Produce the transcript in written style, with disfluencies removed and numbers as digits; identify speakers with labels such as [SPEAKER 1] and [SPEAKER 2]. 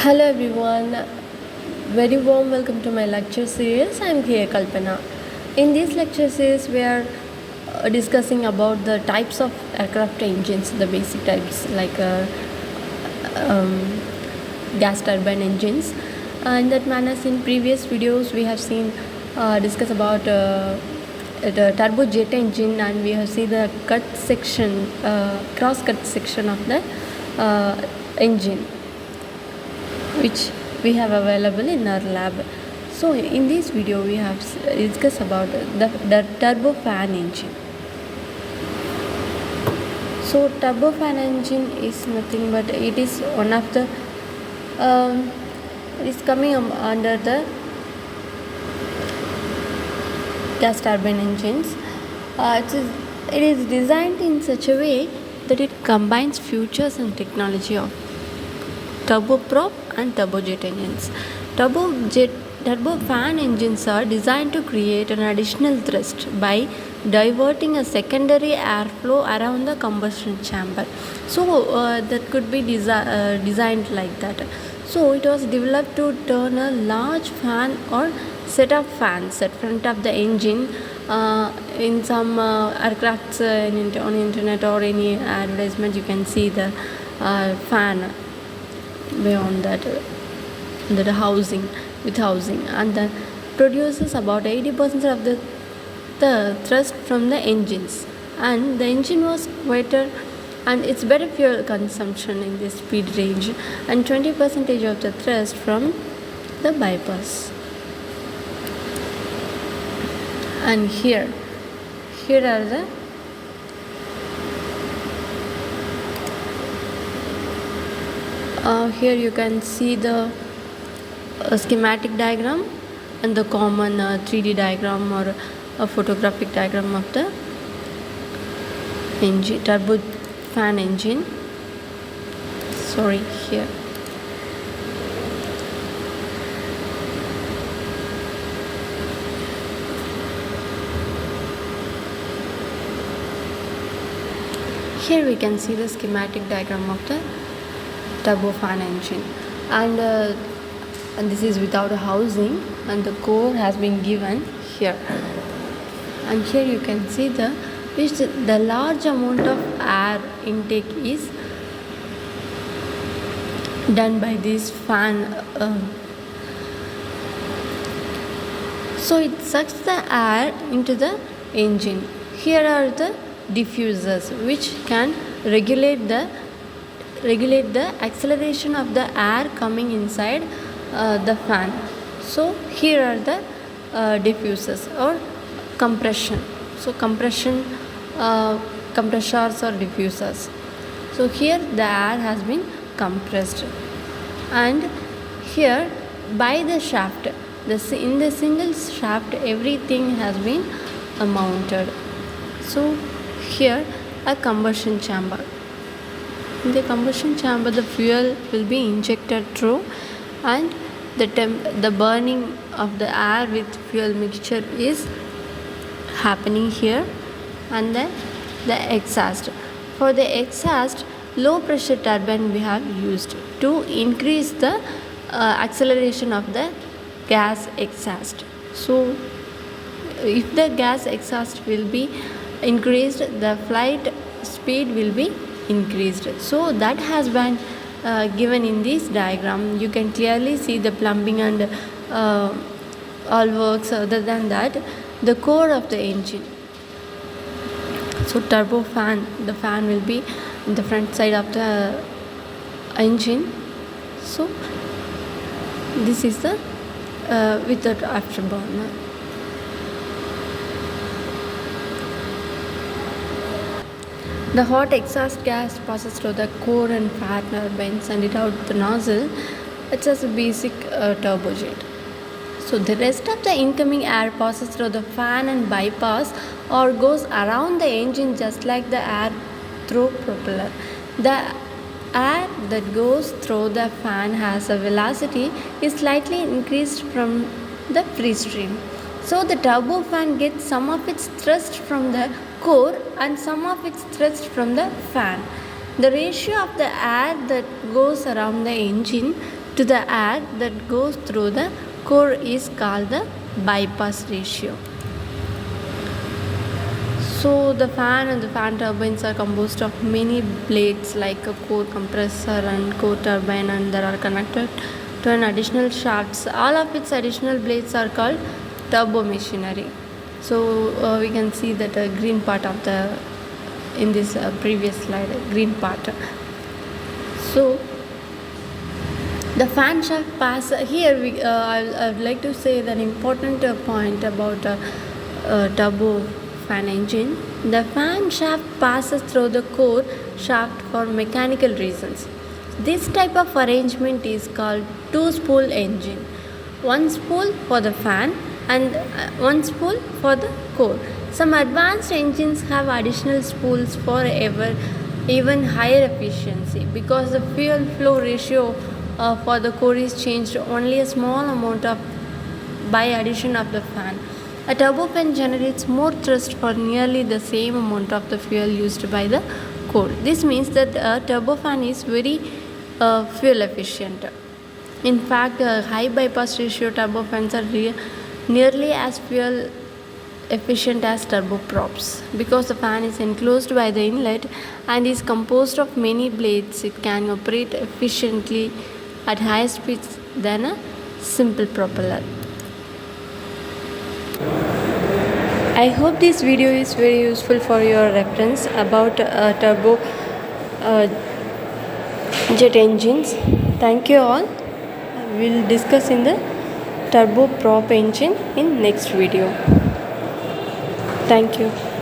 [SPEAKER 1] Hello everyone, very warm welcome to my lecture series. I am here Kalpana. In this lecture series, we are discussing about the types of aircraft engines, the basic types like gas turbine engines. In that manner, in previous videos, we have seen discuss about the turbojet engine, and we have seen the cut section, cross cut section of the engine, which we have available in our lab. So in this video we have discussed about the turbofan engine. So turbofan engine is nothing but it is one of the it is coming under the gas turbine engines. It is designed in such a way that it combines features and technology of turboprop and turbojet engines. Turbofan engines are designed to create an additional thrust by diverting a secondary airflow around the combustion chamber. So that could be designed like that. So it was developed to turn a large fan or set of fans at front of the engine. In some aircrafts on internet or any advertisement, you can see the fan beyond that, the housing, and that produces about 80% of the thrust from the engines, and the engine was quieter and it's better fuel consumption in this speed range, and 20% of the thrust from the bypass. And here are the here you can see the schematic diagram and the common 3D diagram or a photographic diagram of the engine, turbofan engine. Sorry, here. Here we can see the schematic diagram of the turbofan engine, and this is without a housing, and the core has been given here, and here you can see the large amount of air intake is done by this fan. So it sucks the air into the engine. Here are the diffusers which can regulate the acceleration of the air coming inside the fan. So here are the diffusers or compression. So compressors or diffusers. So here the air has been compressed, and here by the shaft, in the single shaft, everything has been mounted. So here a combustion chamber. In the combustion chamber, the fuel will be injected through, and the burning of the air with fuel mixture is happening here, and then the exhaust. For the exhaust, low pressure turbine we have used to increase the acceleration of the gas exhaust. So if the gas exhaust will be increased, the flight speed will be increased. So that has been given in this diagram. You can clearly see the plumbing and all works. Other than that, the core of the engine. So turbofan, the fan will be in the front side of the engine. So this is the without afterburner. The hot exhaust gas passes through the core and fan turbines and it out the nozzle. It's just a basic turbojet. So the rest of the incoming air passes through the fan and bypass or goes around the engine just like the air through propeller. The air that goes through the fan has a velocity is slightly increased from the free stream. So the turbofan gets some of its thrust from the core and some of its thrust from the fan. The ratio of the air that goes around the engine to the air that goes through the core is called the bypass ratio. So the fan and the fan turbines are composed of many blades like a core compressor and core turbine, and they are connected to an additional shafts. All of its additional blades are called turbo machinery. So we can see that green part of the in this previous slide, green part. So the fan shaft pass here. I would like to say that important point about turbofan engine. The fan shaft passes through the core shaft for mechanical reasons. This type of arrangement is called two-spool engine. One spool for the fan and one spool for the core. Some advanced engines have additional spools for even higher efficiency because the fuel flow ratio for the core is changed only a small amount of by addition of the fan. A turbofan generates more thrust for nearly the same amount of the fuel used by the core. This means that a turbofan is very fuel efficient. In fact, high bypass ratio turbofans are nearly as fuel efficient as turboprops. Because the fan is enclosed by the inlet and is composed of many blades, it can operate efficiently at higher speeds than a simple propeller. I hope this video is very useful for your reference about turbo jet engines. Thank you all. We will discuss in the turboprop engine in next video. Thank you.